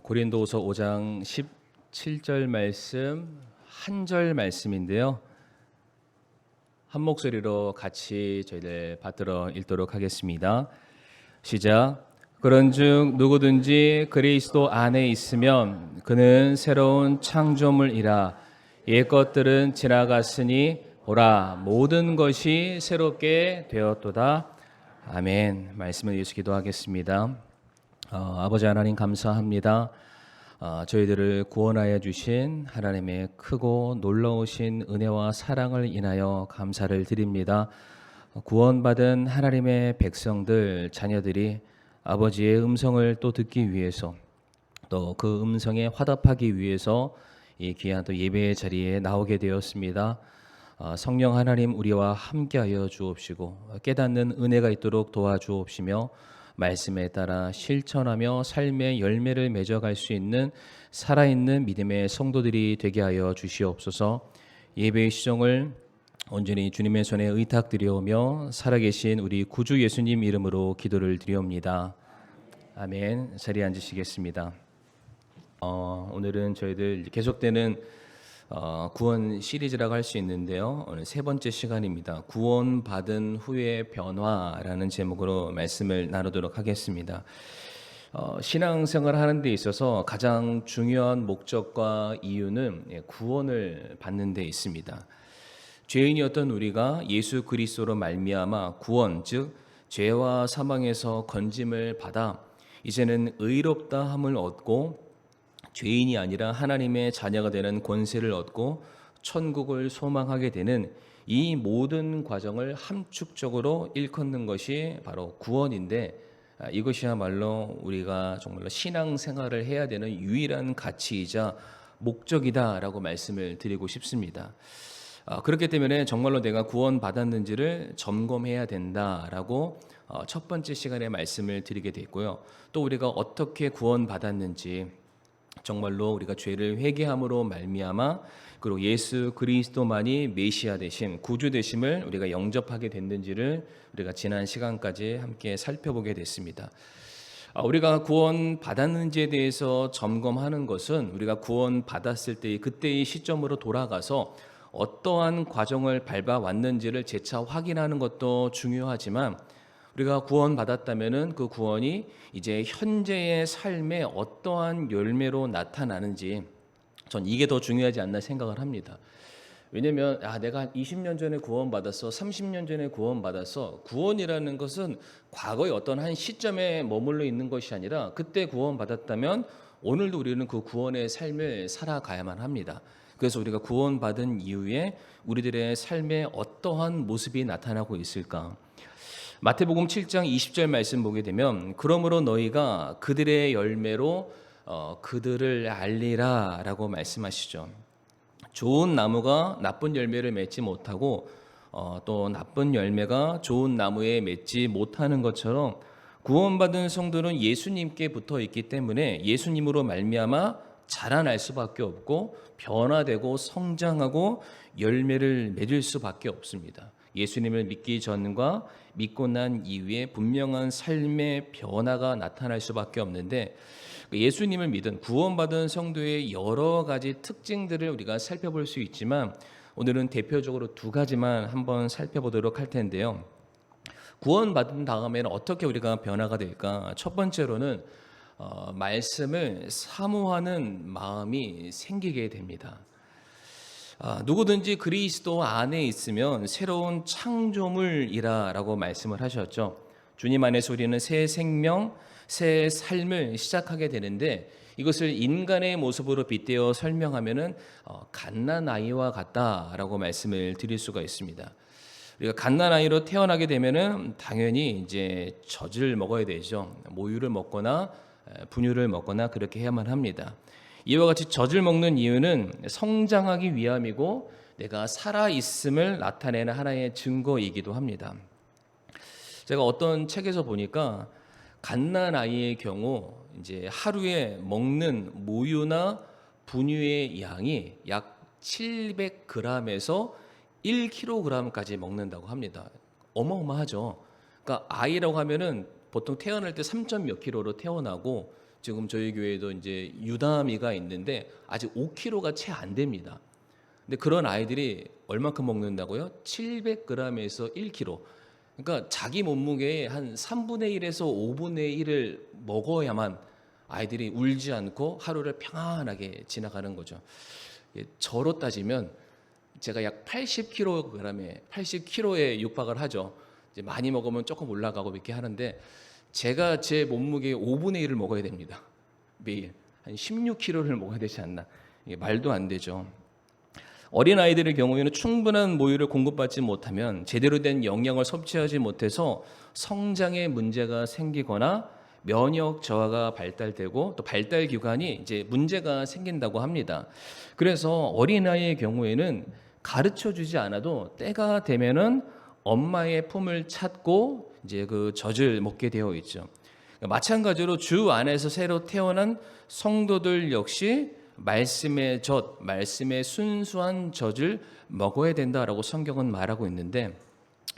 고린도후서 5장 17절 말씀 한 절 말씀인데요. 한 목소리로 같이 저희들 받들어 읽도록 하겠습니다. 시작. 그런즉 누구든지 그리스도 안에 있으면 그는 새로운 창조물이라. 옛 것들은 지나갔으니 보라 모든 것이 새롭게 되었도다. 아멘. 말씀을 위해서 기도하겠습니다. 아버지 하나님 감사합니다. 저희들을 구원하여 주신 하나님의 크고 놀라우신 은혜와 사랑을 인하여 감사를 드립니다. 구원받은 하나님의 백성들, 자녀들이 아버지의 음성을 또 듣기 위해서, 또 그 음성에 화답하기 위해서 이 귀한 또 예배의 자리에 나오게 되었습니다. 성령 하나님 우리와 함께하여 주옵시고 깨닫는 은혜가 있도록 도와주옵시며 말씀에 따라 실천하며 삶의 열매를 맺어갈 수 있는 살아있는 믿음의 성도들이 되게 하여 주시옵소서. 예배의 시종을 온전히 주님의 손에 의탁드리오며 살아계신 우리 구주 예수님 이름으로 기도를 드리옵니다. 아멘. 자리에 앉으시겠습니다. 오늘은 저희들 계속되는 구원 시리즈라고 할 수 있는데요. 오늘 세 번째 시간입니다. 구원받은 후의 변화라는 제목으로 말씀을 나누도록 하겠습니다. 신앙생활을 하는 데 있어서 가장 중요한 목적과 이유는 구원을 받는 데 있습니다. 죄인이었던 우리가 예수 그리스도로 말미암아 구원, 즉 죄와 사망에서 건짐을 받아 이제는 의롭다함을 얻고 죄인이 아니라 하나님의 자녀가 되는 권세를 얻고 천국을 소망하게 되는 이 모든 과정을 함축적으로 일컫는 것이 바로 구원인데, 이것이야말로 우리가 정말로 신앙생활을 해야 되는 유일한 가치이자 목적이다라고 말씀을 드리고 싶습니다. 그렇기 때문에 정말로 내가 구원받았는지를 점검해야 된다라고 첫 번째 시간에 말씀을 드리게 됐고요. 또 우리가 어떻게 구원받았는지, 정말로 우리가 죄를 회개함으로 말미암아 그리고 예수 그리스도만이 메시아 되심, 구주 되심을 우리가 영접하게 됐는지를 우리가 지난 시간까지 함께 살펴보게 됐습니다. 우리가 구원 받았는지에 대해서 점검하는 것은 우리가 구원 받았을 때 그때의 시점으로 돌아가서 어떠한 과정을 밟아왔는지를 재차 확인하는 것도 중요하지만, 우리가 구원받았다면은 그 구원이 이제 현재의 삶에 어떠한 열매로 나타나는지, 전 이게 더 중요하지 않나 생각을 합니다. 왜냐하면 내가 20년 전에 구원받았어, 30년 전에 구원받았어. 구원이라는 것은 과거의 어떤 한 시점에 머물러 있는 것이 아니라 그때 구원받았다면 오늘도 우리는 그 구원의 삶을 살아가야만 합니다. 그래서 우리가 구원받은 이후에 우리들의 삶에 어떠한 모습이 나타나고 있을까? 마태복음 7장 20절 말씀 보게 되면, 그러므로 너희가 그들의 열매로 그들을 알리라 라고 말씀하시죠. 좋은 나무가 나쁜 열매를 맺지 못하고 또 나쁜 열매가 좋은 나무에 맺지 못하는 것처럼, 구원받은 성도는 예수님께 붙어 있기 때문에 예수님으로 말미암아 자라날 수밖에 없고 변화되고 성장하고 열매를 맺을 수밖에 없습니다. 예수님을 믿기 전과 믿고 난 이후에 분명한 삶의 변화가 나타날 수밖에 없는데, 예수님을 믿은 구원받은 성도의 여러 가지 특징들을 우리가 살펴볼 수 있지만, 오늘은 대표적으로 두 가지만 한번 살펴보도록 할 텐데요. 구원받은 다음에는 어떻게 우리가 변화가 될까? 첫 번째로는 말씀을 사모하는 마음이 생기게 됩니다. 누구든지 그리스도 안에 있으면 새로운 창조물이라 라고 말씀을 하셨죠. 주님 안에서 우리는 새 생명, 새 삶을 시작하게 되는데, 이것을 인간의 모습으로 빗대어 설명하면은 갓난아이와 같다라고 말씀을 드릴 수가 있습니다. 우리가 갓난아이로 태어나게 되면은 당연히 이제 젖을 먹어야 되죠. 모유를 먹거나 분유를 먹거나 그렇게 해야만 합니다. 이와 같이 젖을 먹는 이유는 성장하기 위함이고 내가 살아있음을 나타내는 하나의 증거이기도 합니다. 제가 어떤 책에서 보니까 갓난아이의 경우 이제 하루에 먹는 모유나 분유의 양이 약 700g에서 1kg까지 먹는다고 합니다. 어마어마하죠. 그러니까 아이라고 하면은 보통 태어날 때 3점 몇 킬로로 태어나고 지금 저희 교회에도 이제 유담이가 있는데 아직 5kg가 채 안 됩니다. 근데 그런 아이들이 얼마큼 먹는다고요? 700g에서 1kg. 그러니까 자기 몸무게의 한 3분의 1에서 5분의 1을 먹어야만 아이들이 울지 않고 하루를 평안하게 지나가는 거죠. 저로 따지면 제가 약 80kg에 육박을 하죠. 이제 많이 먹으면 조금 올라가고 이렇게 하는데 제가 제 몸무게의 5분의 1을 먹어야 됩니다. 매일 한 16kg를 먹어야 되지 않나. 이게 말도 안 되죠. 어린 아이들의 경우에는 충분한 모유를 공급받지 못하면 제대로 된 영양을 섭취하지 못해서 성장에 문제가 생기거나 면역 저하가 발달되고 또 발달 기관이 이제 문제가 생긴다고 합니다. 그래서 어린아이의 경우에는 가르쳐 주지 않아도 때가 되면은 엄마의 품을 찾고 이제 그 젖을 먹게 되어 있죠. 마찬가지로 주 안에서 새로 태어난 성도들 역시 말씀의 젖, 말씀의 순수한 젖을 먹어야 된다라고 성경은 말하고 있는데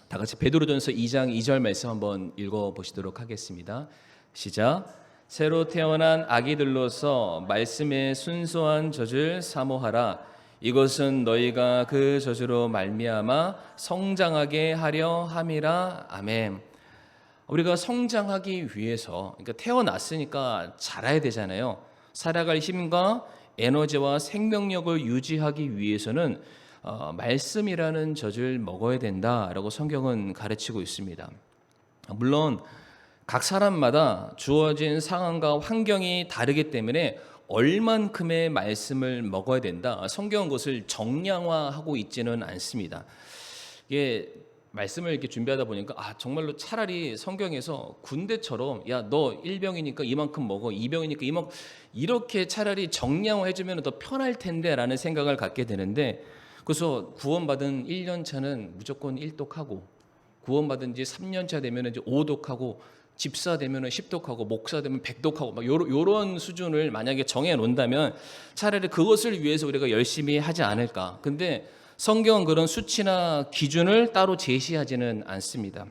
다 같이 베드로전서 2장 2절 말씀 한번 읽어 보시도록 하겠습니다. 시작. 새로 태어난 아기들로서 말씀의 순수한 젖을 사모하라. 이것은 너희가 그 젖으로 말미암아 성장하게 하려 함이라. 아멘. 우리가 성장하기 위해서, 그러니까 태어났으니까 자라야 되잖아요. 살아갈 힘과 에너지와 생명력을 유지하기 위해서는 말씀이라는 젖을 먹어야 된다라고 성경은 가르치고 있습니다. 물론 각 사람마다 주어진 상황과 환경이 다르기 때문에 얼만큼의 말씀을 먹어야 된다. 성경은 그것을 정량화하고 있지는 않습니다. 이게 말씀을 이렇게 준비하다 보니까 정말로 차라리 성경에서 군대처럼 야 너 1병이니까 이만큼 먹어 2병이니까 이만큼 이렇게 차라리 정량화해 주면 더 편할 텐데라는 생각을 갖게 되는데 그래서 구원받은 1년 차는 무조건 1독하고 구원받은 지 3년 차 되면 이제 5독하고 집사 되면 10독하고 목사 되면 100독하고 막 요런 수준을 만약에 정해 놓는다면 차라리 그것을 위해서 우리가 열심히 하지 않을까. 근데 성경은 그런 수치나 기준을 따로 제시하지는 않습니다.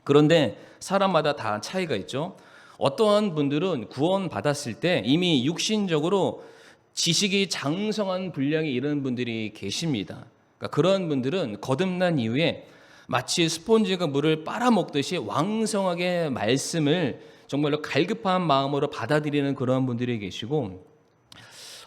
그런데 사람마다 다 차이가 있죠. 어떠한 분들은 구원받았을 때 이미 육신적으로 지식이 장성한 분량에 이르는 분들이 계십니다. 그러니까 그런 분들은 거듭난 이후에 마치 스폰지가 물을 빨아먹듯이 왕성하게 말씀을 정말로 갈급한 마음으로 받아들이는 그런 분들이 계시고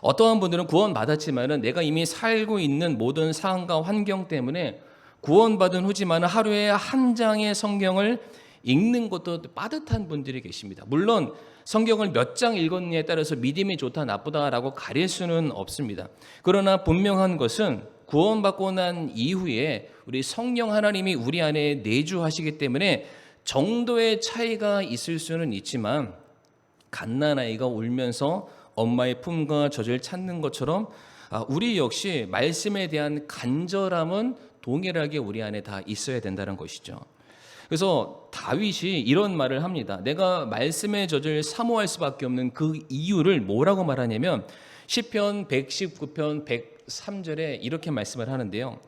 어떠한 분들은 구원받았지만은 내가 이미 살고 있는 모든 상황과 환경 때문에 구원받은 후지만 하루에 한 장의 성경을 읽는 것도 빠듯한 분들이 계십니다. 물론 성경을 몇 장 읽었느냐에 따라서 믿음이 좋다 나쁘다라고 가릴 수는 없습니다. 그러나 분명한 것은 구원받고 난 이후에 우리 성령 하나님이 우리 안에 내주하시기 때문에 정도의 차이가 있을 수는 있지만 갓난아이가 울면서 엄마의 품과 젖을 찾는 것처럼 우리 역시 말씀에 대한 간절함은 동일하게 우리 안에 다 있어야 된다는 것이죠. 그래서 다윗이 이런 말을 합니다. 내가 말씀의 젖을 사모할 수밖에 없는 그 이유를 뭐라고 말하냐면 시편 119편 103절에 이렇게 말씀을 하는데요.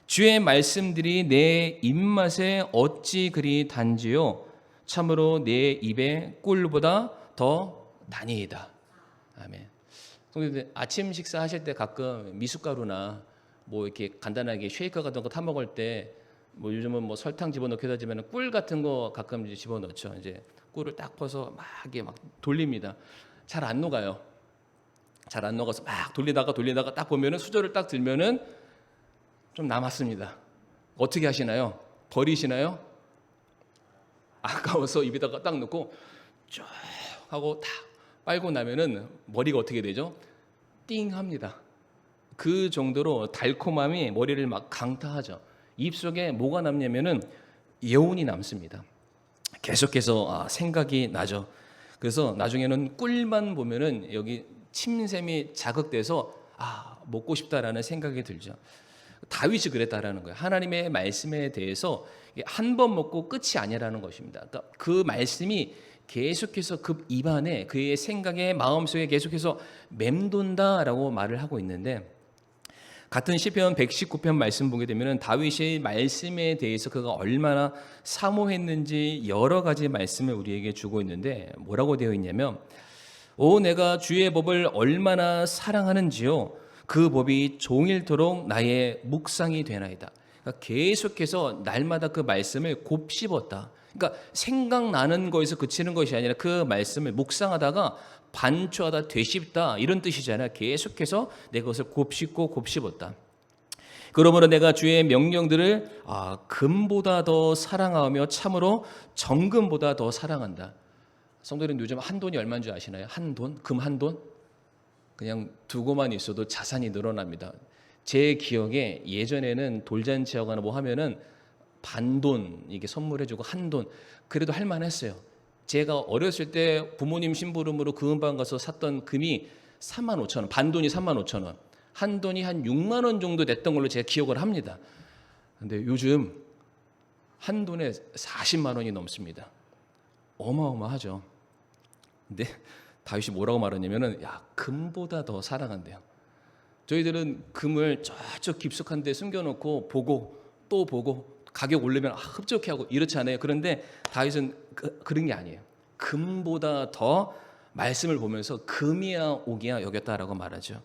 주의 말씀들이 내 입맛에 어찌 그리 단지요 참으로 내 입에 꿀보다 더 다니이다. 아멘. 근데 아침 식사 하실 때 가끔 미숫가루나 뭐 이렇게 간단하게 쉐이커 같은 거 타 먹을 때 뭐 요즘은 뭐 설탕 집어넣기도 하지만 꿀 같은 거 가끔 이제 집어넣죠. 이제 꿀을 딱 퍼서 막 이게 막 돌립니다. 잘 안 녹아요. 잘 안 녹아서 막 돌리다가 딱 보면은 수저를 딱 들면은 좀 남았습니다. 어떻게 하시나요? 버리시나요? 아까워서 입에다가 딱 넣고 쭉 하고 딱 빨고 나면은 머리가 어떻게 되죠? 띵 합니다. 그 정도로 달콤함이 머리를 막 강타하죠. 입속에 뭐가 남냐면은 여운이 남습니다. 계속해서 생각이 나죠. 그래서 나중에는 꿀만 보면은 여기 침샘이 자극돼서 먹고 싶다라는 생각이 들죠. 다윗이 그랬다라는 거예요. 하나님의 말씀에 대해서 한 번 먹고 끝이 아니라는 것입니다. 그러니까 그 말씀이 계속해서 그 입안에 그의 생각에 마음속에 계속해서 맴돈다라고 말을 하고 있는데 같은 시편 119편 말씀 보게 되면은 다윗이 말씀에 대해서 그가 얼마나 사모했는지 여러 가지 말씀을 우리에게 주고 있는데 뭐라고 되어 있냐면 오 내가 주의 법을 얼마나 사랑하는지요 그 법이 종일토록 나의 묵상이 되나이다. 그러니까 계속해서 날마다 그 말씀을 곱씹었다. 그러니까 생각나는 거에서 그치는 것이 아니라 그 말씀을 묵상하다가 반추하다 되씹다 이런 뜻이잖아요. 계속해서 내 것을 곱씹고 곱씹었다. 그러므로 내가 주의 명령들을 금보다 더 사랑하며 참으로 정금보다 더 사랑한다. 성도님 요즘 한 돈이 얼마인 줄 아시나요? 한 돈? 금 한 돈? 그냥 두고만 있어도 자산이 늘어납니다. 제 기억에 예전에는 돌잔치하거나 뭐 하면은 반돈 이게 선물해주고 한 돈 그래도 할 만했어요. 제가 어렸을 때 부모님 심부름으로 금은방 가서 샀던 금이 35,000원, 반돈이 35,000원, 한 돈이 한 6만 원 정도 됐던 걸로 제가 기억을 합니다. 근데 요즘 한 돈에 40만 원이 넘습니다. 어마어마하죠. 근데 다윗이 뭐라고 말하냐면은 금보다 더 사랑한대요. 저희들은 금을 저쪽 깊숙한 데 숨겨놓고 보고 또 보고 가격 올리면 흡족해 하고 이렇지 않아요. 그런데 다윗은 그런 게 아니에요. 금보다 더 말씀을 보면서 금이야 옥이야 여겼다라고 말하죠.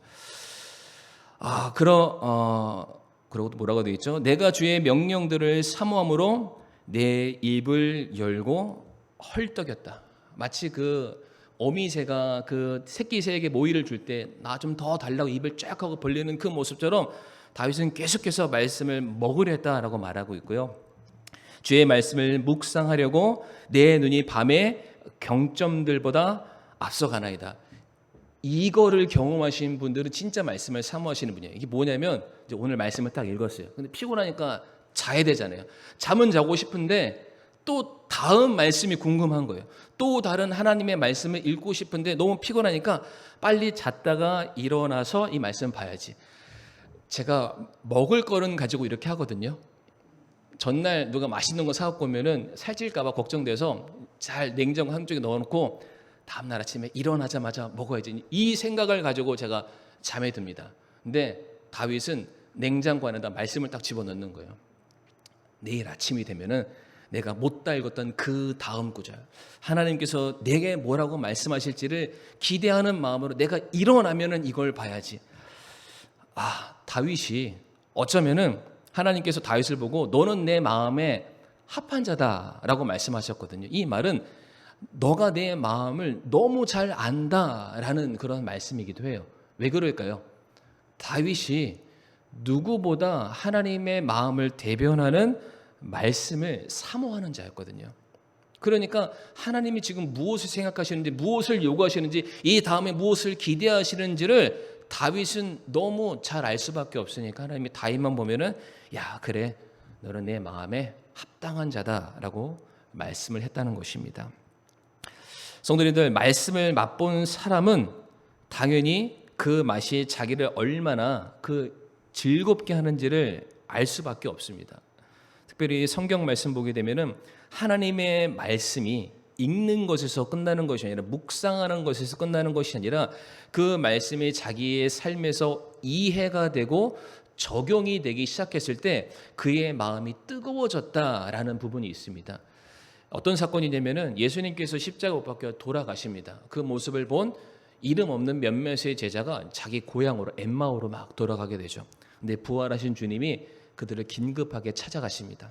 그리고 뭐라고 되어 있죠? 내가 주의 명령들을 사모함으로 내 입을 열고 헐떡였다. 마치 그 어미새가 그 새끼 새에게 모이를 줄 때 나 좀 더 달라고 입을 쫙 하고 벌리는 그 모습처럼 다윗은 계속해서 말씀을 먹으려 했다라고 말하고 있고요. 주의 말씀을 묵상하려고 내 눈이 밤의 경점들보다 앞서가나이다. 이거를 경험하신 분들은 진짜 말씀을 사모하시는 분이에요. 이게 뭐냐면 이제 오늘 말씀을 딱 읽었어요. 근데 피곤하니까 자야 되잖아요. 잠은 자고 싶은데 또 다음 말씀이 궁금한 거예요. 또 다른 하나님의 말씀을 읽고 싶은데 너무 피곤하니까 빨리 잤다가 일어나서 이 말씀 봐야지. 제가 먹을 거는 가지고 이렇게 하거든요. 전날 누가 맛있는 거 사갖고 오면은 살찔까 봐 걱정돼서 잘 냉장고 한쪽에 넣어놓고 다음날 아침에 일어나자마자 먹어야지. 이 생각을 가지고 제가 잠에 듭니다. 근데 다윗은 냉장고 안에다 말씀을 딱 집어넣는 거예요. 내일 아침이 되면은 내가 못다 읽었던 그 다음 구절 하나님께서 내게 뭐라고 말씀하실지를 기대하는 마음으로 내가 일어나면은 이걸 봐야지. 다윗이 어쩌면은 하나님께서 다윗을 보고 너는 내 마음에 합한 자다라고 말씀하셨거든요. 이 말은 너가 내 마음을 너무 잘 안다라는 그런 말씀이기도 해요. 왜 그럴까요? 다윗이 누구보다 하나님의 마음을 대변하는 말씀을 사모하는 자였거든요. 그러니까 하나님이 지금 무엇을 생각하시는지 무엇을 요구하시는지 이 다음에 무엇을 기대하시는지를 다윗은 너무 잘 알 수밖에 없으니까 하나님이 다윗만 보면은 그래 너는 내 마음에 합당한 자다라고 말씀을 했다는 것입니다. 성도님들 말씀을 맛본 사람은 당연히 그 맛이 자기를 얼마나 즐겁게 하는지를 알 수밖에 없습니다. 특별히 성경 말씀 보게 되면은 하나님의 말씀이 읽는 것에서 끝나는 것이 아니라 묵상하는 것에서 끝나는 것이 아니라 그 말씀이 자기의 삶에서 이해가 되고 적용이 되기 시작했을 때 그의 마음이 뜨거워졌다라는 부분이 있습니다. 어떤 사건이냐면은 예수님께서 십자가 못 박혀 돌아가십니다. 그 모습을 본 이름 없는 몇몇의 제자가 자기 고향으로 엠마오로 막 돌아가게 되죠. 근데 부활하신 주님이 그들을 긴급하게 찾아가십니다.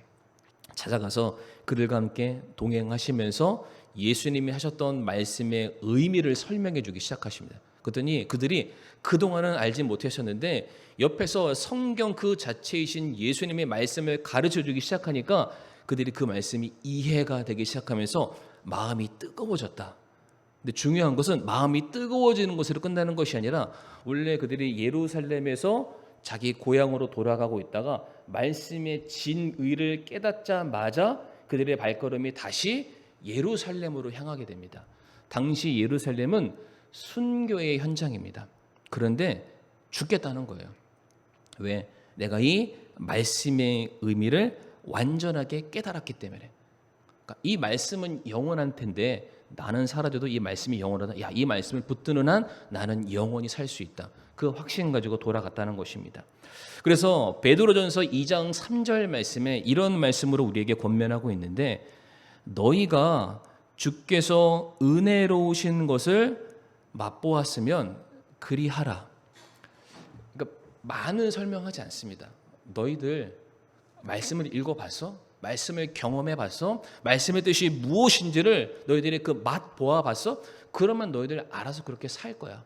찾아가서 그들과 함께 동행하시면서 예수님이 하셨던 말씀의 의미를 설명해 주기 시작하십니다. 그랬더니 그들이 그동안은 알지 못하셨는데 옆에서 성경 그 자체이신 예수님의 말씀을 가르쳐 주기 시작하니까 그들이 그 말씀이 이해가 되기 시작하면서 마음이 뜨거워졌다. 근데 중요한 것은 마음이 뜨거워지는 것으로 끝나는 것이 아니라 원래 그들이 예루살렘에서 자기 고향으로 돌아가고 있다가 말씀의 진의를 깨닫자마자 그들의 발걸음이 다시 예루살렘으로 향하게 됩니다. 당시 예루살렘은 순교의 현장입니다. 그런데 죽겠다는 거예요. 왜? 내가 이 말씀의 의미를 완전하게 깨달았기 때문에. 그러니까 이 말씀은 영원한 텐데 나는 살아도 이 말씀이 영원하다. 이 말씀을 붙드는 한 나는 영원히 살 수 있다. 그 확신 가지고 돌아갔다는 것입니다. 그래서 베드로전서 2장 3절 말씀에 이런 말씀으로 우리에게 권면하고 있는데, 너희가 주께서 은혜로우신 것을 맛보았으면 그리하라. 그러니까 많은 설명하지 않습니다. 너희들 말씀을 읽어봤어? 말씀을 경험해봤어? 말씀의 뜻이 무엇인지를 너희들이 그 맛 보아봤어? 그러면 너희들 알아서 그렇게 살 거야.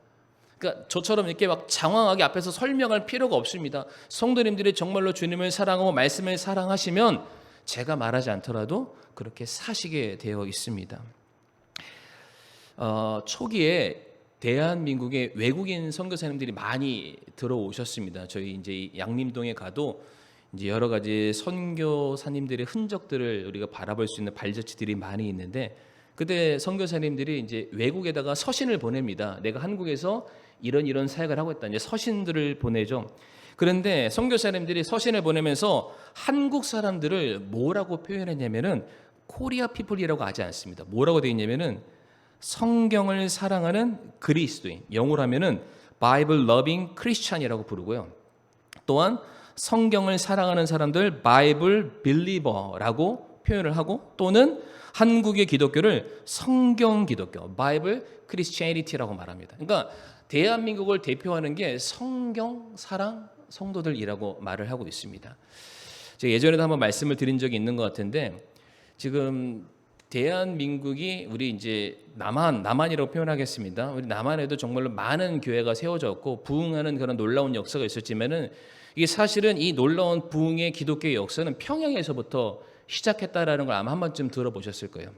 그러니까 저처럼 이렇게 막 장황하게 앞에서 설명할 필요가 없습니다. 성도님들이 정말로 주님을 사랑하고 말씀을 사랑하시면 제가 말하지 않더라도 그렇게 사시게 되어 있습니다. 초기에 대한민국에 외국인 선교사님들이 많이 들어오셨습니다. 저희 이제 양림동에 가도 이제 여러 가지 선교사님들의 흔적들을 우리가 바라볼 수 있는 발자취들이 많이 있는데, 그때 선교사님들이 이제 외국에다가 서신을 보냅니다. 내가 한국에서 이런 사역을 하고 있다. 이제 서신들을 보내죠. 그런데 선교사님들이 서신을 보내면서 한국 사람들을 뭐라고 표현했냐면은 코리아 피플이라고 하지 않습니다. 뭐라고 되어 있냐면은 성경을 사랑하는 그리스도인, 영어로 하면은 Bible loving Christian이라고 부르고요. 또한 성경을 사랑하는 사람들 Bible believer라고 표현을 하고, 또는 한국의 기독교를 성경 기독교 Bible Christianity라고 말합니다. 그러니까 대한민국을 대표하는 게 성경 사랑 성도들이라고 말을 하고 있습니다. 제가 예전에도 한번 말씀을 드린 적이 있는 것 같은데, 지금 대한민국이 우리 이제 남한이라고 표현하겠습니다. 우리 남한에도 정말로 많은 교회가 세워졌고 부흥하는 그런 놀라운 역사가 있었지만은, 이게 사실은 이 놀라운 부흥의 기독교의 역사는 평양에서부터 시작했다라는 걸 아마 한 번쯤 들어보셨을 거예요.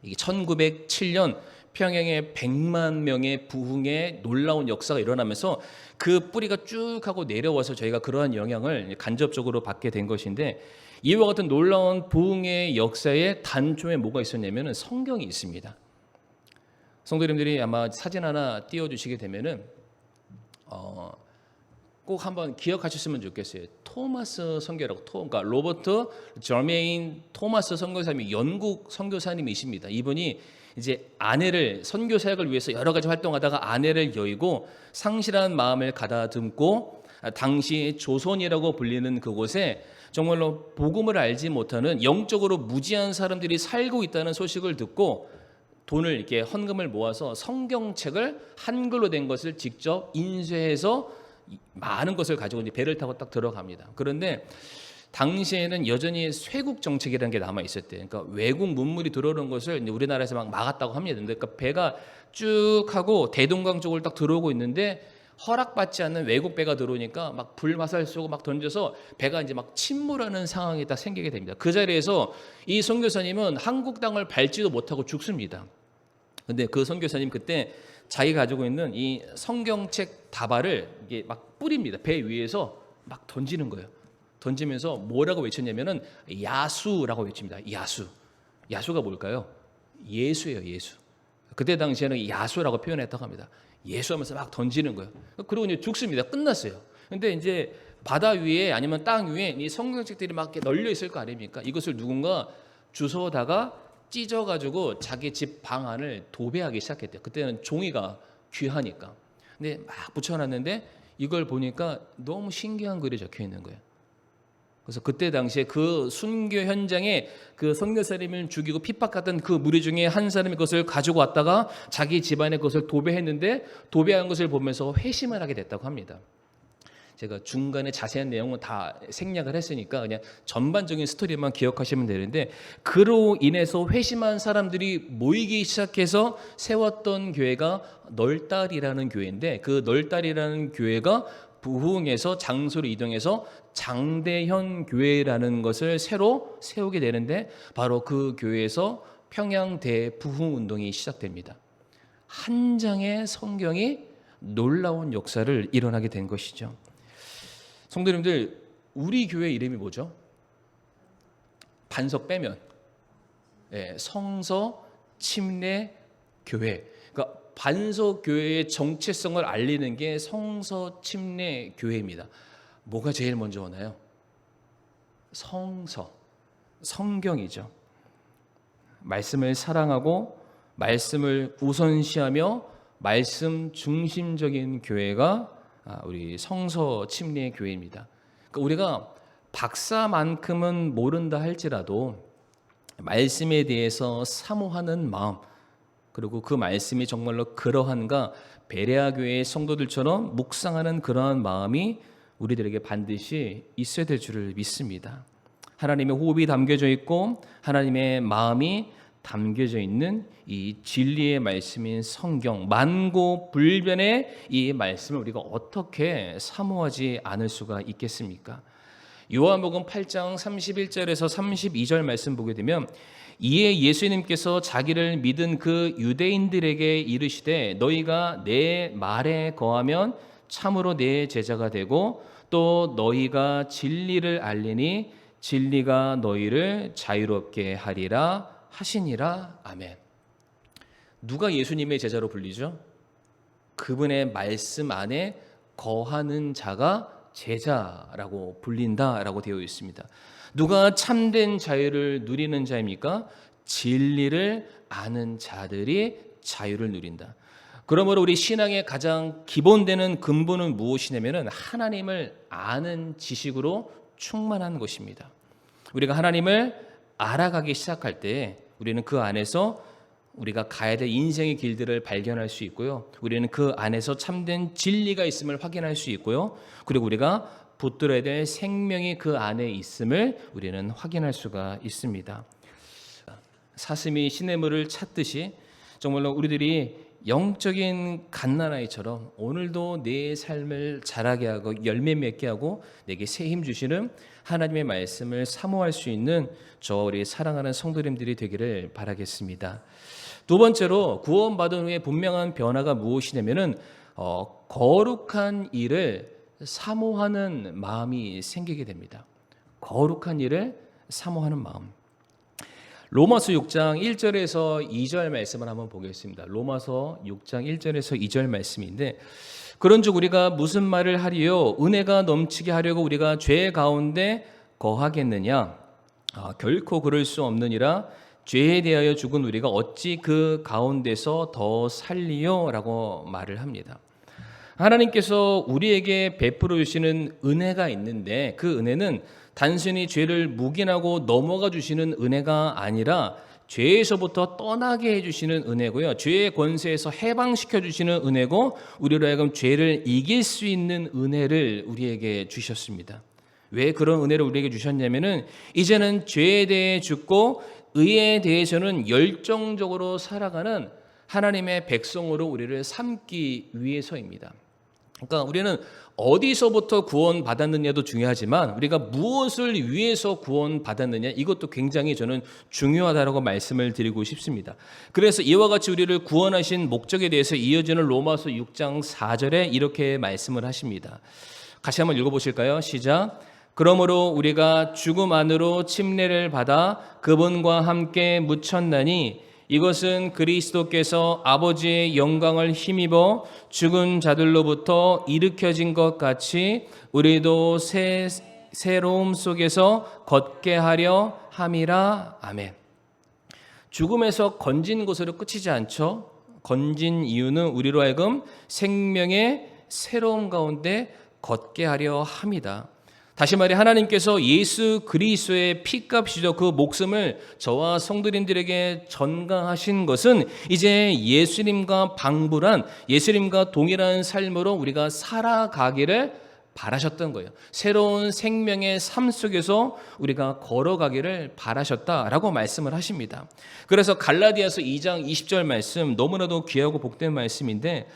이게 1907년 평양에 100만 명의 부흥의 놀라운 역사가 일어나면서 그 뿌리가 쭉 하고 내려와서 저희가 그러한 영향을 간접적으로 받게 된 것인데, 이와 같은 놀라운 부흥의 역사의 단초에 뭐가 있었냐면은 성경이 있습니다. 성도님들이 아마 사진 하나 띄워주시게 되면은 꼭 한번 기억하셨으면 좋겠어요. 토마스 선교라고, 그러니까 로버트 저메인 토마스 선교사님이 영국 선교사님이십니다. 이분이 이제 아내를 선교 사역을 위해서 여러 가지 활동하다가 아내를 여의고 상실한 마음을 가다듬고, 당시 조선이라고 불리는 그곳에 정말로 복음을 알지 못하는 영적으로 무지한 사람들이 살고 있다는 소식을 듣고 돈을 이렇게 헌금을 모아서 성경책을 한글로 된 것을 직접 인쇄해서 많은 것을 가지고 이제 배를 타고 딱 들어갑니다. 그런데 당시에는 여전히 쇄국 정책이라는 게 남아 있었대요. 그러니까 외국 문물이 들어오는 것을 이제 우리나라에서 막 막았다고 합니다. 그러니까 배가 쭉 하고 대동강 쪽을 딱 들어오고 있는데, 허락받지 않는 외국 배가 들어오니까 막 불화살 쏘고 막 던져서 배가 이제 막 침몰하는 상황이 딱 생기게 됩니다. 그 자리에서 이 선교사님은 한국 땅을 밟지도 못하고 죽습니다. 근데 그 선교사님 그때 자기 가지고 있는 이 성경책 다발을 이게 막 뿌립니다. 배 위에서 막 던지는 거예요. 던지면서 뭐라고 외쳤냐면은 야수라고 외칩니다. 야수가 뭘까요? 예수예요, 예수. 그때 당시에는 야수라고 표현했다고 합니다. 예수하면서 막 던지는 거예요. 그리고 이제 죽습니다. 끝났어요. 근데 이제 바다 위에 아니면 땅 위에 이 성경책들이 막 이렇게 널려 있을 거 아닙니까? 이것을 누군가 주워다가 찢어가지고 자기 집 방 안을 도배하기 시작했대요. 그때는 종이가 귀하니까. 근데 막 붙여놨는데 이걸 보니까 너무 신기한 글이 적혀 있는 거예요. 그래서 그때 당시에 그 순교 현장에 그 선교사님을 죽이고 핍박하던 그 무리 중에 한 사람이 그것을 가지고 왔다가 자기 집안에 그것을 도배했는데, 도배한 것을 보면서 회심을 하게 됐다고 합니다. 제가 중간에 자세한 내용은 다 생략을 했으니까 그냥 전반적인 스토리만 기억하시면 되는데, 그로 인해서 회심한 사람들이 모이기 시작해서 세웠던 교회가 널달이라는 교회인데, 그 널달이라는 교회가 부흥에서 장소를 이동해서 장대현 교회라는 것을 새로 세우게 되는데, 바로 그 교회에서 평양 대부흥 운동이 시작됩니다. 한 장의 성경이 놀라운 역사를 일어나게 된 것이죠. 성도님들, 우리 교회 이름이 뭐죠? 반석 빼면 성서 침례 교회. 그러니까 반석 교회의 정체성을 알리는 게 성서 침례 교회입니다. 뭐가 제일 먼저 오나요? 성경이죠. 말씀을 사랑하고 말씀을 우선시하며 말씀 중심적인 교회가 우리 성서 침례 교회입니다. 그러니까 우리가 박사만큼은 모른다 할지라도 말씀에 대해서 사모하는 마음, 그리고 그 말씀이 정말로 그러한가 베레아 교회의 성도들처럼 묵상하는 그러한 마음이 우리들에게 반드시 있어야 될 줄을 믿습니다. 하나님의 호흡이 담겨져 있고 하나님의 마음이 담겨져 있는 이 진리의 말씀인 성경, 만고불변의 이 말씀을 우리가 어떻게 사모하지 않을 수가 있겠습니까? 요한복음 8장 31절에서 32절 말씀 보게 되면, 이에 예수님께서 자기를 믿은 그 유대인들에게 이르시되 너희가 내 말에 거하면 참으로 내 제자가 되고 또 너희가 진리를 알리니 진리가 너희를 자유롭게 하리라 하시니라. 아멘. 누가 예수님의 제자로 불리죠? 그분의 말씀 안에 거하는 자가 제자라고 불린다라고 되어 있습니다. 누가 참된 자유를 누리는 자입니까? 진리를 아는 자들이 자유를 누린다. 그러므로 우리 신앙의 가장 기본되는 근본은 무엇이냐면 하나님을 아는 지식으로 충만한 것입니다. 우리가 하나님을 알아가기 시작할 때 우리는 그 안에서 우리가 가야 될 인생의 길들을 발견할 수 있고요. 우리는 그 안에서 참된 진리가 있음을 확인할 수 있고요. 그리고 우리가 붙들어야 될 생명이 그 안에 있음을 우리는 확인할 수가 있습니다. 사슴이 시냇물을 찾듯이 정말로 우리들이 영적인 갓난아이처럼 오늘도 내 삶을 자라게 하고 열매 맺게 하고 내게 새 힘 주시는 하나님의 말씀을 사모할 수 있는 저와 우리 사랑하는 성도님들이 되기를 바라겠습니다. 두 번째로 구원받은 후에 분명한 변화가 무엇이냐면은 거룩한 일을 사모하는 마음이 생기게 됩니다. 거룩한 일을 사모하는 마음. 로마서 6장 1절에서 2절 말씀을 한번 보겠습니다. 로마서 6장 1절에서 2절 말씀인데, 그런즉 우리가 무슨 말을 하리요? 은혜가 넘치게 하려고 우리가 죄 가운데 거하겠느냐? 결코 그럴 수 없느니라. 죄에 대하여 죽은 우리가 어찌 그 가운데서 더 살리요? 라고 말을 합니다. 하나님께서 우리에게 베풀어 주시는 은혜가 있는데 그 은혜는 단순히 죄를 묵인하고 넘어가 주시는 은혜가 아니라 죄에서부터 떠나게 해주시는 은혜고요. 죄의 권세에서 해방시켜 주시는 은혜고, 우리로 하여금 죄를 이길 수 있는 은혜를 우리에게 주셨습니다. 왜 그런 은혜를 우리에게 주셨냐면은 이제는 죄에 대해 죽고 의에 대해서는 열정적으로 살아가는 하나님의 백성으로 우리를 삼기 위해서입니다. 그러니까 우리는 어디서부터 구원받았느냐도 중요하지만 우리가 무엇을 위해서 구원받았느냐, 이것도 굉장히 저는 중요하다고 말씀을 드리고 싶습니다. 그래서 이와 같이 우리를 구원하신 목적에 대해서 이어지는 로마서 6장 4절에 이렇게 말씀을 하십니다. 같이 한번 읽어보실까요? 시작. 그러므로 우리가 죽음 안으로 침례를 받아 그분과 함께 묻혔나니 이것은 그리스도께서 아버지의 영광을 힘입어 죽은 자들로부터 일으켜진 것 같이 우리도 새로움 속에서 걷게 하려 함이라. 아멘. 죽음에서 건진 것으로 끝이지 않죠. 건진 이유는 우리로 하여금 생명의 새로움 가운데 걷게 하려 함이다. 다시 말해 하나님께서 예수 그리스도의 피값이죠. 그 목숨을 저와 성도님들에게 전가하신 것은 이제 예수님과 방불한, 예수님과 동일한 삶으로 우리가 살아가기를 바라셨던 거예요. 새로운 생명의 삶 속에서 우리가 걸어가기를 바라셨다라고 말씀을 하십니다. 그래서 갈라디아서 2장 20절 말씀, 너무나도 귀하고 복된 말씀인데,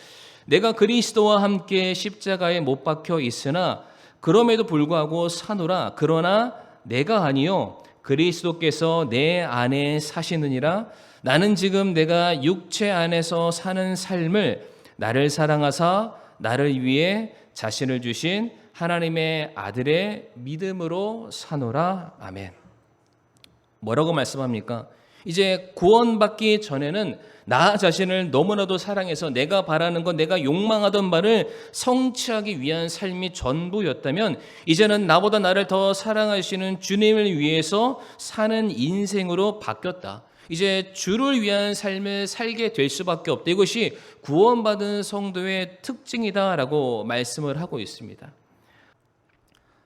내가 그리스도와 함께 십자가에 못 박혀 있으나 그럼에도 불구하고 사노라. 그러나 내가 아니요 그리스도께서 내 안에 사시느니라. 나는 지금 내가 육체 안에서 사는 삶을 나를 사랑하사 나를 위해 자신을 주신 하나님의 아들의 믿음으로 사노라. 아멘. 뭐라고 말씀합니까? 이제 구원받기 전에는 나 자신을 너무나도 사랑해서 내가 바라는 것, 내가 욕망하던 바를 성취하기 위한 삶이 전부였다면 이제는 나보다 나를 더 사랑하시는 주님을 위해서 사는 인생으로 바뀌었다. 이제 주를 위한 삶을 살게 될 수밖에 없다. 이것이 구원받은 성도의 특징이다라고 말씀을 하고 있습니다.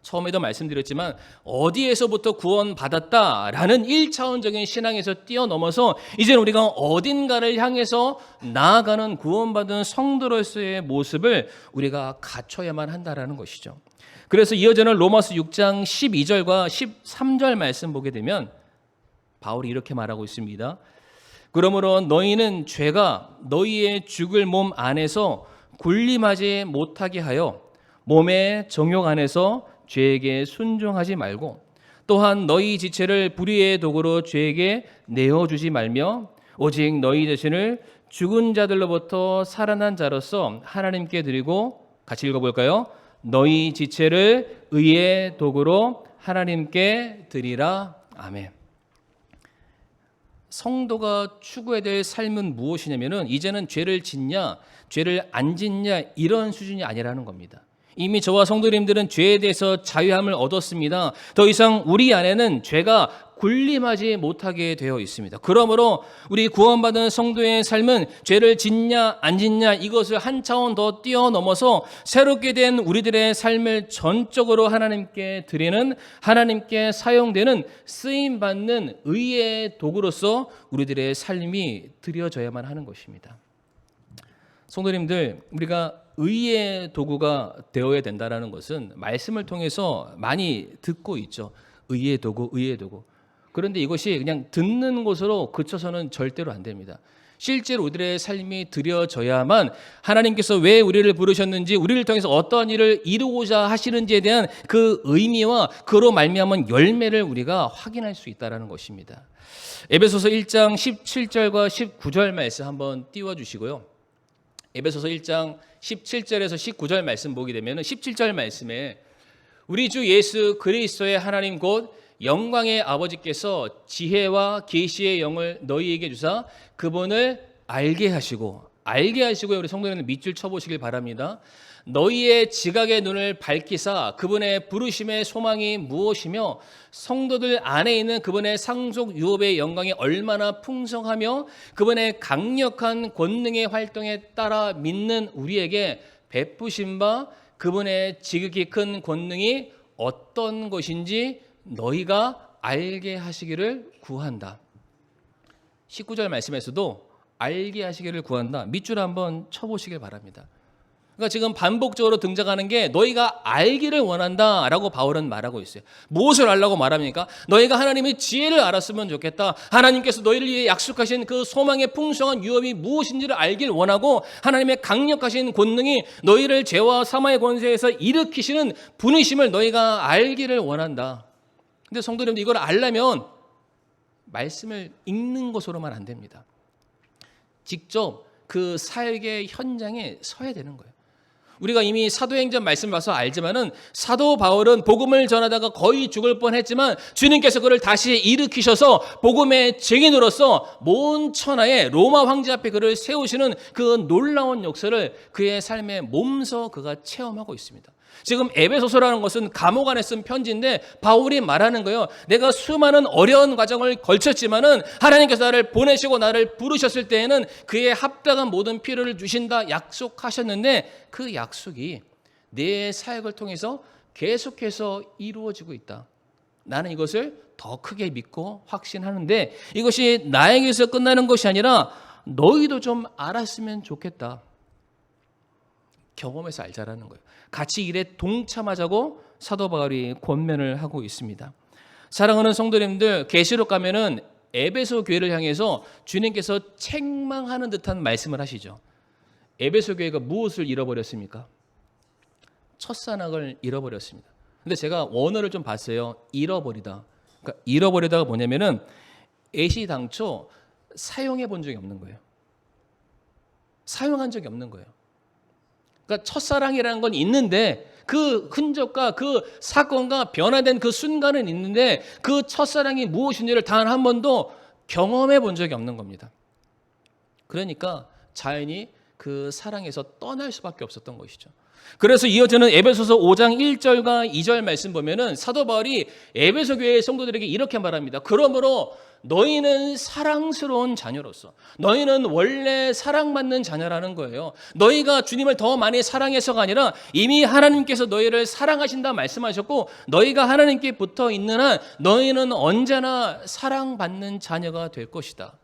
처음에도 말씀드렸지만 어디에서부터 구원받았다라는 1차원적인 신앙에서 뛰어넘어서 이제는 우리가 어딘가를 향해서 나아가는 구원받은 성도로서의 모습을 우리가 갖춰야만 한다라는 것이죠. 그래서 이어지는 로마서 6장 12절과 13절 말씀 보게 되면 바울이 이렇게 말하고 있습니다. 그러므로 너희는 죄가 너희의 죽을 몸 안에서 군림하지 못하게 하여 몸의 정욕 안에서 죄에게 순종하지 말고 또한 너희 지체를 불의의 도구로 죄에게 내어주지 말며 오직 너희 자신을 죽은 자들로부터 살아난 자로서 하나님께 드리고 같이 읽어볼까요? 너희 지체를 의의 도구로 하나님께 드리라. 아멘. 성도가 추구해야 될 삶은 무엇이냐면은 이제는 죄를 짓냐 죄를 안 짓냐 이런 수준이 아니라는 겁니다. 이미 저와 성도님들은 죄에 대해서 자유함을 얻었습니다. 더 이상 우리 안에는 죄가 군림하지 못하게 되어 있습니다. 그러므로 우리 구원받은 성도의 삶은 죄를 짓냐 안 짓냐 이것을 한 차원 더 뛰어넘어서 새롭게 된 우리들의 삶을 전적으로 하나님께 드리는, 하나님께 사용되는 쓰임받는 의의 도구로서 우리들의 삶이 드려져야만 하는 것입니다. 성도님들, 우리가 의의 도구가 되어야 된다는 것은 말씀을 통해서 많이 듣고 있죠. 의의 도구, 의의 도구. 그런데 이것이 그냥 듣는 것으로 그쳐서는 절대로 안 됩니다. 실제로 우리들의 삶이 드려져야만 하나님께서 왜 우리를 부르셨는지, 우리를 통해서 어떠한 일을 이루고자 하시는지에 대한 그 의미와 그로 말미암은 열매를 우리가 확인할 수 있다는 것입니다. 에베소서 1장 17절과 19절 말씀 한번 띄워주시고요. 에베소서 1장 17절에서 19절 말씀 보게 되면 17절 말씀에 우리 주 예수 그리스도의 하나님 곧 영광의 아버지께서 지혜와 계시의 영을 너희에게 주사 그분을 알게 하시고 우리 성도님들 밑줄 쳐보시길 바랍니다. 너희의 지각의 눈을 밝히사 그분의 부르심의 소망이 무엇이며 성도들 안에 있는 그분의 상속 유업의 영광이 얼마나 풍성하며 그분의 강력한 권능의 활동에 따라 믿는 우리에게 베푸신 바 그분의 지극히 큰 권능이 어떤 것인지 너희가 알게 하시기를 구한다. 19절 말씀에서도 알게 하시기를 구한다. 밑줄 한번 쳐보시길 바랍니다. 그러니까 지금 반복적으로 등장하는 게 너희가 알기를 원한다라고 바울은 말하고 있어요. 무엇을 알라고 말합니까? 너희가 하나님의 지혜를 알았으면 좋겠다. 하나님께서 너희를 위해 약속하신 그 소망의 풍성한 유업이 무엇인지를 알길 원하고 하나님의 강력하신 권능이 너희를 죄와 사망의 권세에서 일으키시는 분이심을 너희가 알기를 원한다. 근데 성도님들 이걸 알려면 말씀을 읽는 것으로만 안 됩니다. 직접 그 사역의 현장에 서야 되는 거예요. 우리가 이미 사도행전 말씀 봐서 알지만은 사도 바울은 복음을 전하다가 거의 죽을 뻔했지만 주님께서 그를 다시 일으키셔서 복음의 증인으로서 온 천하의 로마 황제 앞에 그를 세우시는 그 놀라운 역사를 그의 삶에 몸소 그가 체험하고 있습니다. 지금 에베소서라는 것은 감옥 안에 쓴 편지인데 바울이 말하는 거예요. 내가 수많은 어려운 과정을 걸쳤지만은 하나님께서 나를 보내시고 나를 부르셨을 때에는 그에 합당한 모든 필요를 주신다 약속하셨는데 그 약속이 내 사역을 통해서 계속해서 이루어지고 있다. 나는 이것을 더 크게 믿고 확신하는데 이것이 나에게서 끝나는 것이 아니라 너희도 좀 알았으면 좋겠다. 경험해서 알자라는 거예요. 같이 일에 동참하자고 사도 바울이 권면을 하고 있습니다. 사랑하는 성도님들, 계시록 가면은 에베소 교회를 향해서 주님께서 책망하는 듯한 말씀을 하시죠. 에베소 교회가 무엇을 잃어버렸습니까? 첫사랑을 잃어버렸습니다. 근데 제가 원어를 좀 봤어요. 잃어버리다. 그러니까 잃어버리다가 뭐냐면은 애시당초 사용해 본 적이 없는 거예요. 사용한 적이 없는 거예요. 그러니까 첫사랑이라는 건 있는데 그 흔적과 그 사건과 변화된 그 순간은 있는데 그 첫사랑이 무엇인지를 단 한 번도 경험해 본 적이 없는 겁니다. 그러니까 자연히 그 사랑에서 떠날 수밖에 없었던 것이죠. 그래서 이어지는 에베소서 5장 1절과 2절 말씀 보면은 사도 바울이 에베소 교회의 성도들에게 이렇게 말합니다. 그러므로 너희는 사랑스러운 자녀로서, 너희는 원래 사랑받는 자녀라는 거예요. 너희가 주님을 더 많이 사랑해서가 아니라 이미 하나님께서 너희를 사랑하신다 말씀하셨고, 너희가 하나님께 붙어 있는 한 너희는 언제나 사랑받는 자녀가 될 것이다.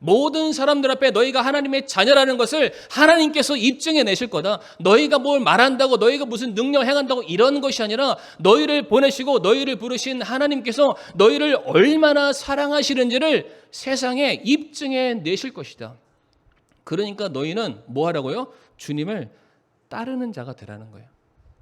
모든 사람들 앞에 너희가 하나님의 자녀라는 것을 하나님께서 입증해 내실 거다. 너희가 뭘 말한다고, 너희가 무슨 능력 행한다고 이런 것이 아니라 너희를 보내시고 너희를 부르신 하나님께서 너희를 얼마나 사랑하시는지를 세상에 입증해 내실 것이다. 그러니까 너희는 뭐 하라고요? 주님을 따르는 자가 되라는 거예요.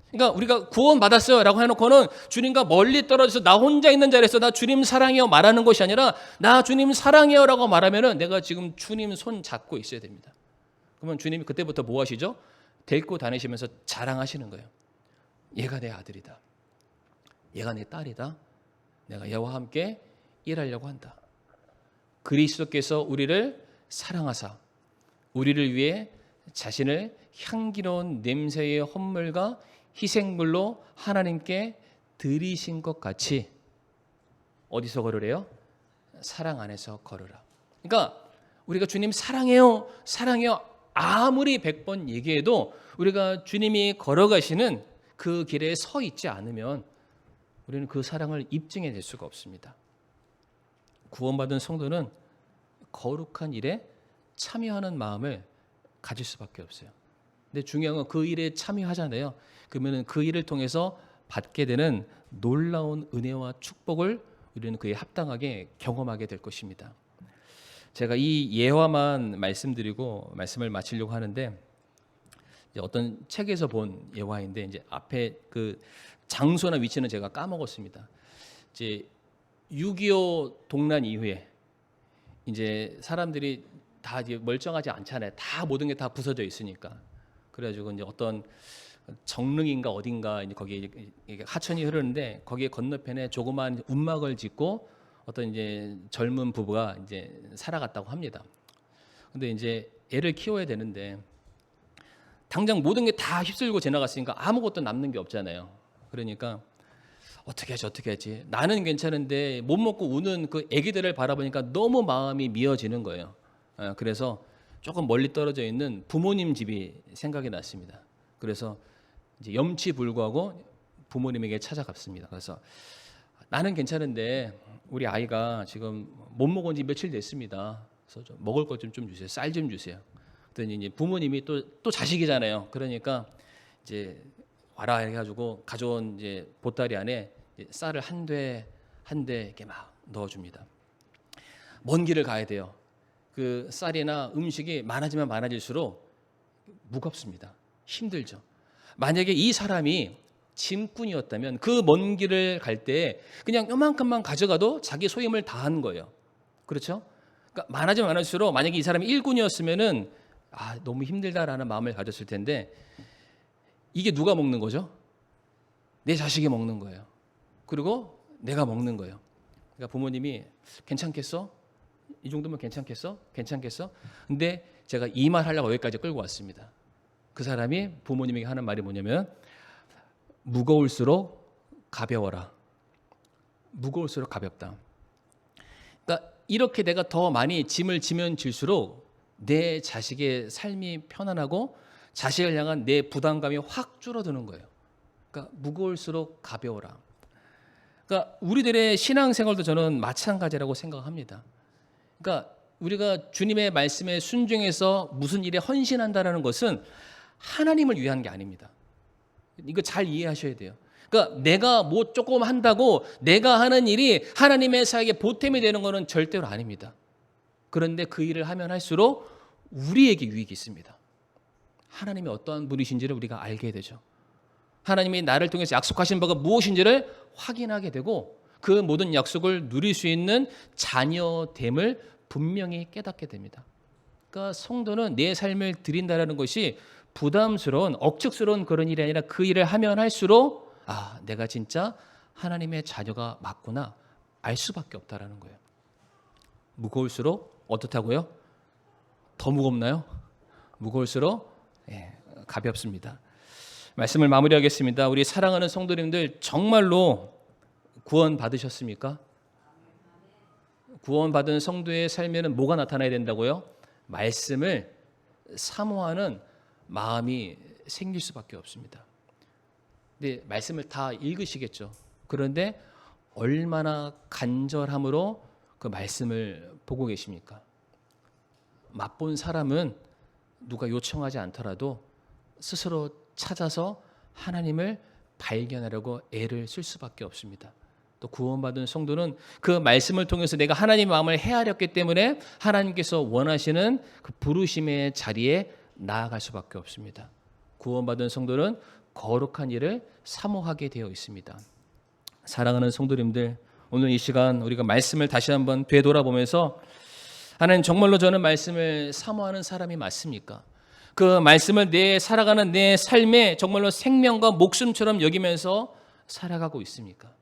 그러니까 우리가 구원받았어요 라고 해놓고는 주님과 멀리 떨어져서 나 혼자 있는 자리에서 나 주님 사랑해요 말하는 것이 아니라 나 주님 사랑해요 라고 말하면은 내가 지금 주님 손 잡고 있어야 됩니다. 그러면 주님이 그때부터 뭐 하시죠? 데리고 다니시면서 자랑하시는 거예요. 얘가 내 아들이다. 얘가 내 딸이다. 내가 얘와 함께 일하려고 한다. 그리스도께서 우리를 사랑하사 우리를 위해 자신을 향기로운 냄새의 헌물과 희생물로 하나님께 드리신 것 같이 어디서 걸으래요? 사랑 안에서 걸으라. 그러니까 우리가 주님 사랑해요, 사랑해요 아무리 100번 얘기해도 우리가 주님이 걸어가시는 그 길에 서 있지 않으면 우리는 그 사랑을 입증해 낼 수가 없습니다. 구원받은 성도는 거룩한 일에 참여하는 마음을 가질 수밖에 없어요. 근데 중요한 건 그 일에 참여하잖아요. 그러면 그 일을 통해서 받게 되는 놀라운 은혜와 축복을 우리는 그에 합당하게 경험하게 될 것입니다. 제가 이 예화만 말씀드리고 말씀을 마치려고 하는데, 이제 어떤 책에서 본 예화인데 이제 앞에 그 장소나 위치는 제가 까먹었습니다. 이제 6.25 동란 이후에 이제 사람들이 다 이제 멀쩡하지 않잖아요. 다 모든 게 다 부서져 있으니까. 그래가지고 이제 어떤 정릉인가 어딘가 이제 거기에 하천이 흐르는데 거기에 건너편에 조그만 움막을 짓고 어떤 이제 젊은 부부가 이제 살아갔다고 합니다. 근데 이제 애를 키워야 되는데 당장 모든 게 다 휩쓸고 지나갔으니까 아무것도 남는 게 없잖아요. 그러니까 어떻게 하지? 나는 괜찮은데 못 먹고 우는 그 애기들을 바라보니까 너무 마음이 미어지는 거예요. 그래서 조금 멀리 떨어져 있는 부모님 집이 생각이 났습니다. 그래서 이제 염치불구하고 부모님에게 찾아갔습니다. 그래서 나는 괜찮은데 우리 아이가 지금 못 먹은 지 며칠 됐습니다. 그래서 좀 먹을 것 좀 주세요. 쌀 좀 주세요. 그랬더니 이제 부모님이 또 자식이잖아요. 그러니까 이제 와라 해가지고 가져온 이제 보따리 안에 쌀을 한 대 이렇게 막 넣어줍니다. 먼 길을 가야 돼요. 그 쌀이나 음식이 많아지면 많아질수록 무겁습니다. 힘들죠. 만약에 이 사람이 짐꾼이었다면 그 먼 길을 갈 때 그냥 요만큼만 가져가도 자기 소임을 다한 거예요. 그렇죠? 그러니까 많아지면 많아질수록 만약에 이 사람이 일꾼이었으면은 너무 힘들다라는 마음을 가졌을 텐데 이게 누가 먹는 거죠? 내 자식이 먹는 거예요. 그리고 내가 먹는 거예요. 그러니까 부모님이 괜찮겠어? 이 정도면 괜찮겠어? 근데 제가 이 말 하려고 여기까지 끌고 왔습니다. 그 사람이 부모님에게 하는 말이 뭐냐면 무거울수록 가벼워라. 무거울수록 가볍다. 그러니까 이렇게 내가 더 많이 짐을 지면 질수록 내 자식의 삶이 편안하고 자식을 향한 내 부담감이 확 줄어드는 거예요. 그러니까 무거울수록 가벼워라. 그러니까 우리들의 신앙생활도 저는 마찬가지라고 생각합니다. 그러니까 우리가 주님의 말씀에 순종해서 무슨 일에 헌신한다라는 것은 하나님을 위한 게 아닙니다. 이거 잘 이해하셔야 돼요. 그러니까 내가 뭐 조금 한다고 내가 하는 일이 하나님의 사역에 보탬이 되는 것은 절대로 아닙니다. 그런데 그 일을 하면 할수록 우리에게 유익이 있습니다. 하나님이 어떠한 분이신지를 우리가 알게 되죠. 하나님이 나를 통해서 약속하신 바가 무엇인지를 확인하게 되고 그 모든 약속을 누릴 수 있는 자녀됨을 분명히 깨닫게 됩니다. 그러니까 성도는 내 삶을 드린다라는 것이 부담스러운 억측스러운 그런 일이 아니라 그 일을 하면 할수록 내가 진짜 하나님의 자녀가 맞구나 알 수밖에 없다라는 거예요. 무거울수록 어떻다고요? 더 무겁나요? 무거울수록 가볍습니다. 말씀을 마무리하겠습니다. 우리 사랑하는 성도님들 정말로 구원 받으셨습니까? 구원받은 성도의 삶에는 뭐가 나타나야 된다고요? 말씀을 사모하는 마음이 생길 수밖에 없습니다. 근데 말씀을 다 읽으시겠죠. 그런데 얼마나 간절함으로 그 말씀을 보고 계십니까? 맛본 사람은 누가 요청하지 않더라도 스스로 찾아서 하나님을 발견하려고 애를 쓸 수밖에 없습니다. 또 구원받은 성도는 그 말씀을 통해서 내가 하나님의 마음을 헤아렸기 때문에 하나님께서 원하시는 그 부르심의 자리에 나아갈 수밖에 없습니다. 구원받은 성도는 거룩한 일을 사모하게 되어 있습니다. 사랑하는 성도님들, 오늘 이 시간 우리가 말씀을 다시 한번 되돌아보면서 하나님, 정말로 저는 말씀을 사모하는 사람이 맞습니까? 그 말씀을 살아가는 내 삶에 정말로 생명과 목숨처럼 여기면서 살아가고 있습니까?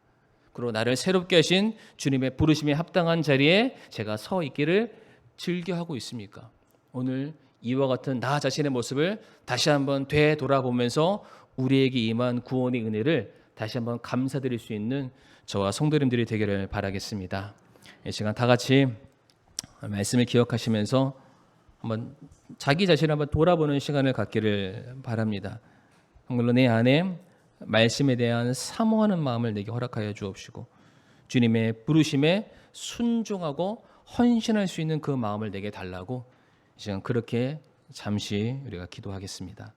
그리고 나를 새롭게 하신 주님의 부르심에 합당한 자리에 제가 서 있기를 즐겨하고 있습니까? 오늘 이와 같은 나 자신의 모습을 다시 한번 되돌아보면서 우리에게 임한 구원의 은혜를 다시 한번 감사드릴 수 있는 저와 성도님들이 되기를 바라겠습니다. 이 시간 다 같이 말씀을 기억하시면서 한번 자기 자신을 한번 돌아보는 시간을 갖기를 바랍니다. 정말로 내 안에 말씀에 대한 사모하는 마음을 내게 허락하여 주옵시고 주님의 부르심에 순종하고 헌신할 수 있는 그 마음을 내게 달라고 이 시간 그렇게 잠시 우리가 기도하겠습니다.